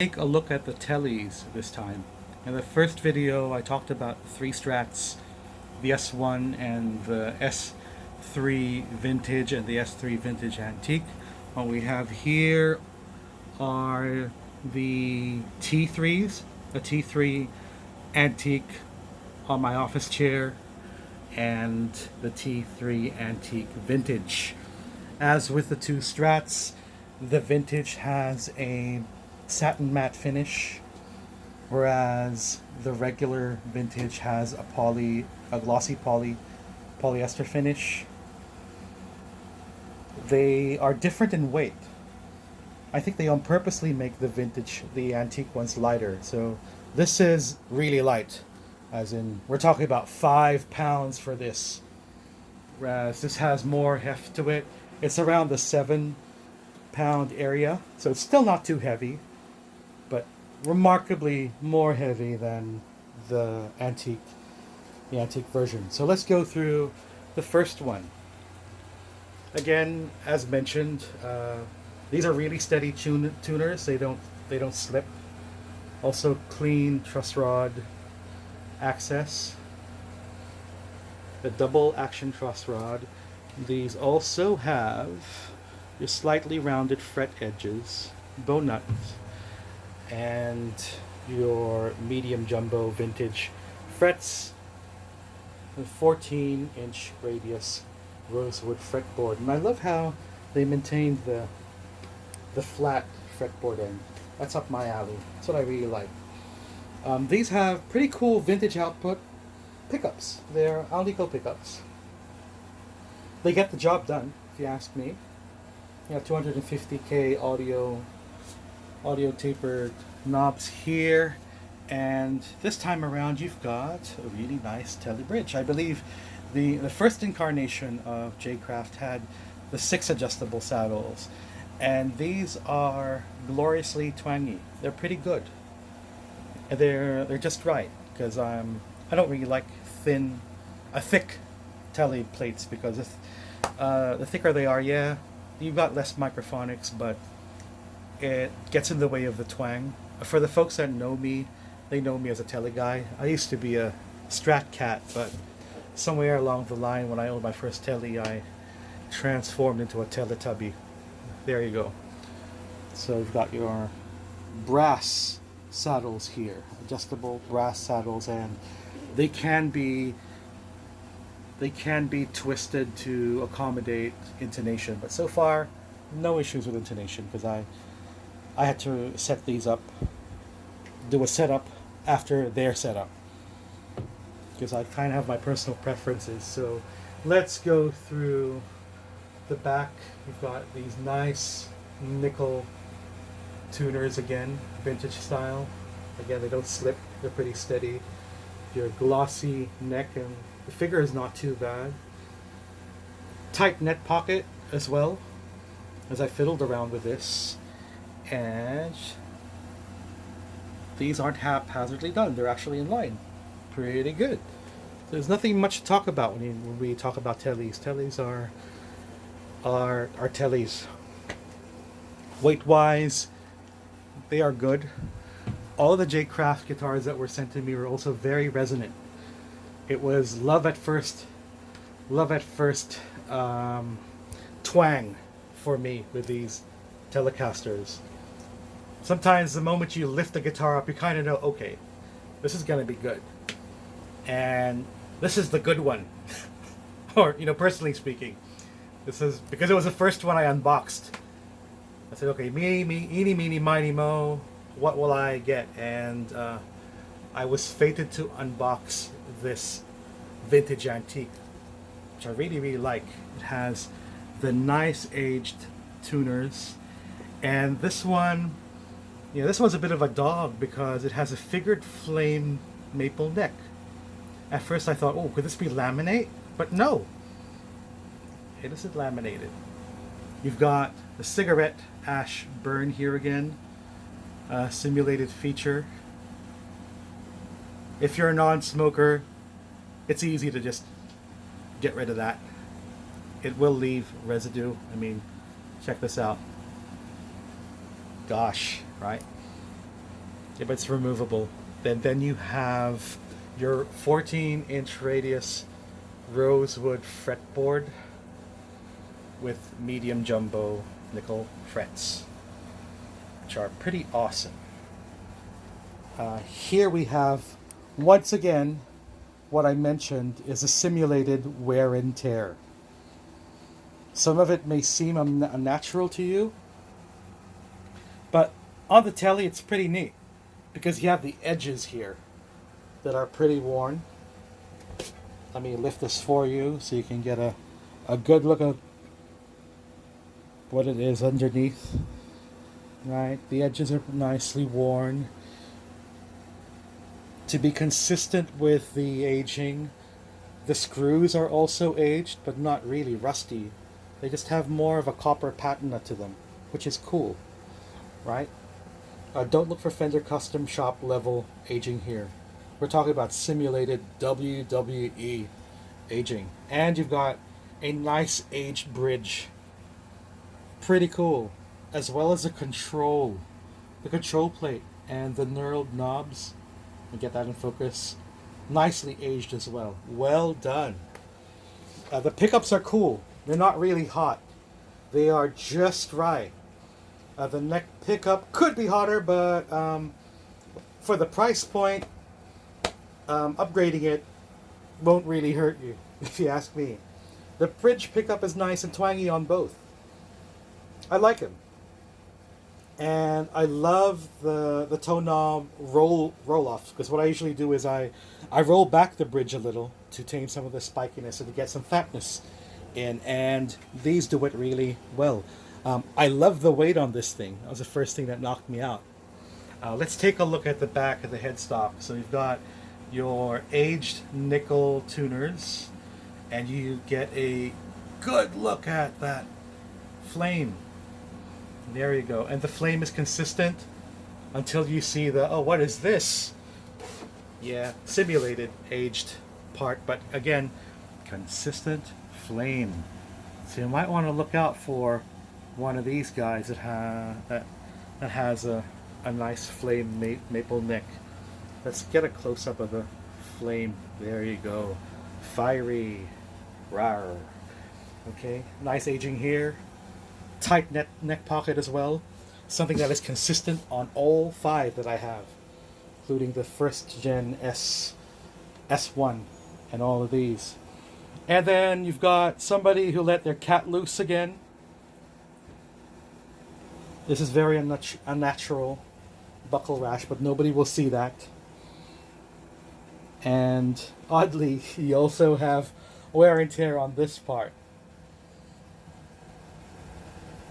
Take a look at the teles this time. In the first video, I talked about three strats, the S1 and the S3 vintage and the S3 vintage antique. What we have here are the T3s, a T3 antique on my office chair, and the T3 antique vintage. As with the two strats, the vintage has a satin matte finish, whereas the regular vintage has a glossy polyester finish. They are different in weight. I think they on purposely make the antique ones lighter. So this is really light, as in we're talking about 5 pounds for this. Whereas this has more heft to it. It's around the 7 pound area, so it's still not too heavy, but remarkably more heavy than the antique version. So let's go through the first one. Again, as mentioned, these are really steady tuners. They don't slip. Also clean truss rod access. The double action truss rod. These also have your slightly rounded fret edges, bow nuts, and your medium jumbo vintage frets with 14-inch radius rosewood fretboard. And I love how they maintained the flat fretboard end. That's up my alley. That's what I really like. These have pretty cool vintage output pickups. They're Alnico pickups. They get the job done, if you ask me. You have 250K audio tapered knobs here, and this time around you've got a really nice tele bridge. I believe the first incarnation of JCraft had the 6 adjustable saddles, and these are gloriously twangy. They're pretty good. They're just right, because I don't really like thick tele plates, because the thicker they are, yeah, you've got less microphonics, but it gets in the way of the twang. For the folks that know me, they know me as a tele guy. I used to be a strat cat, but somewhere along the line when I owned my first tele, I transformed into a teletubby. There you go. So you've got your brass saddles here, adjustable brass saddles, and they can be twisted to accommodate intonation, but so far no issues with intonation, because I had to set these up, do a setup after their setup, because I kind of have my personal preferences. So let's go through the back. We've got these nice nickel tuners again, vintage style. Again, they don't slip, they're pretty steady. Your glossy neck, and the figure is not too bad. Tight net pocket as well, as I fiddled around with this. And these aren't haphazardly done, they're actually in line. Pretty good. There's nothing much to talk about when we talk about teles. Teles are teles. Weight wise, they are good. All the JCraft guitars that were sent to me were also very resonant. It was love at first twang for me with these Telecasters. Sometimes the moment you lift the guitar up, you kind of know, okay, this is gonna be good, and this is the good one. Or, personally speaking, this is because it was the first one I unboxed. I said, okay, eeny, meeny, miny, mo, what will I get? And I was fated to unbox this vintage antique, which I really, really like. It has the nice aged tuners, and this one, this one's a bit of a dog because it has a figured flame maple neck. At first I thought, oh, could this be laminate? But no, it isn't laminated. You've got the cigarette ash burn here again, simulated feature. If you're a non-smoker, it's easy to just get rid of that. It will leave residue. I mean, check this out. Gosh, right? Yeah, but it's removable. Then you have your 14-inch radius rosewood fretboard with medium jumbo nickel frets, which are pretty awesome. Here we have, once again, what I mentioned is a simulated wear and tear. Some of it may seem unnatural to you, but on the telly it's pretty neat because you have the edges here that are pretty worn. Let me lift this for you so you can get a good look at what it is underneath. Right, the edges are nicely worn. To be consistent with the aging, the screws are also aged, but not really rusty. They just have more of a copper patina to them, which is cool, right? Don't look for Fender Custom Shop level aging here. We're talking about simulated WWE aging. And you've got a nice aged bridge. Pretty cool. As well as the control plate and the knurled knobs. Let me get that in focus. Nicely aged as well. Well done. The pickups are cool. They're not really hot. They are just right. The neck pickup could be hotter, but for the price point, upgrading it won't really hurt you, if you ask me. The bridge pickup is nice and twangy on both. I like them. And I love the toe knob roll offs, because what I usually do is I roll back the bridge a little to tame some of the spikiness and to get some fatness in, and these do it really well. I love the weight on this thing. That was the first thing that knocked me out. Let's take a look at the back of the headstock. So you've got your aged nickel tuners, and you get a good look at that flame. There you go. And the flame is consistent until you see the, oh, what is this? Yeah, simulated aged part, but again, consistent flame. So you might want to look out for one of these guys that has a nice flame maple neck. Let's get a close-up of the flame. There you go. Fiery. Rawr. Okay, nice aging here. Tight neck pocket as well. Something that is consistent on all 5 that I have, including the first gen S1 and all of these. And then you've got somebody who let their cat loose again. This is very unnatural buckle rash, but nobody will see that. And oddly, you also have wear and tear on this part.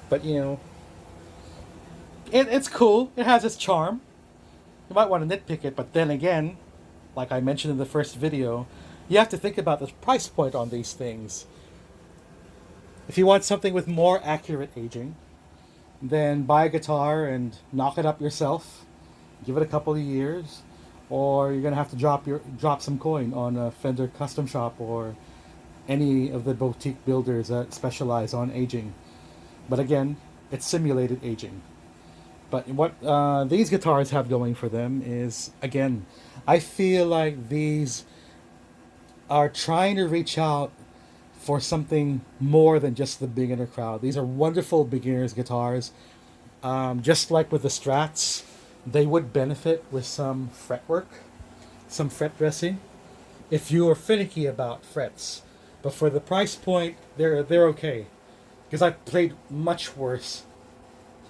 But you know, it's cool. It has its charm. You might want to nitpick it, but then again, like I mentioned in the first video, you have to think about the price point on these things. If you want something with more accurate aging, then buy a guitar and knock it up yourself. Give it a couple of years, or you're gonna have to drop some coin on a Fender Custom Shop or any of the boutique builders that specialize on aging. But again, it's simulated aging. But what these guitars have going for them is, again, I feel like these are trying to reach out for something more than just the beginner crowd. These are wonderful beginners guitars. Just like with the Strats, they would benefit with some fretwork, some fret dressing, if you are finicky about frets. But for the price point, they're okay. Because I've played much worse,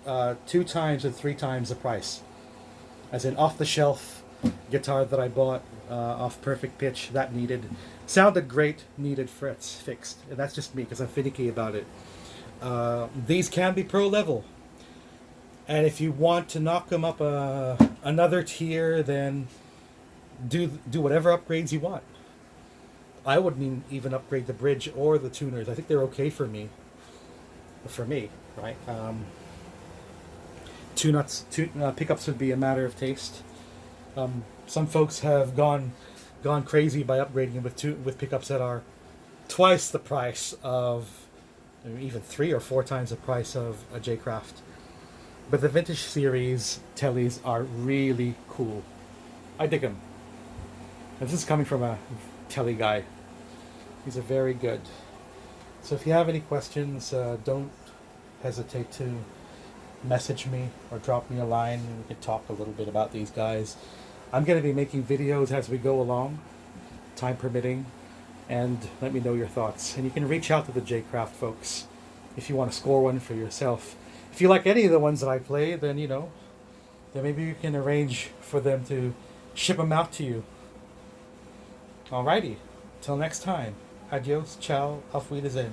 2 times and 3 times the price. As in off-the-shelf guitar that I bought off Perfect Pitch, that sounded great, needed frets fixed. And that's just me, because I'm finicky about it. These can be pro level. And if you want to knock them up another tier, then do whatever upgrades you want. I wouldn't even upgrade the bridge or the tuners. I think they're okay for me. Right? Pickups would be a matter of taste. Some folks have gone crazy by upgrading with pickups that are twice the price of, even 3 or 4 times the price of a JCraft. But the vintage series teles are really cool. I dig them. This is coming from a tele guy. These are very good. So if you have any questions, don't hesitate to message me or drop me a line and we can talk a little bit about these guys. I'm going to be making videos as we go along, time permitting, and let me know your thoughts. And you can reach out to the JCraft folks if you want to score one for yourself. If you like any of the ones that I play, then then maybe you can arrange for them to ship them out to you. Alrighty, till next time. Adios, ciao, auf Wiedersehen.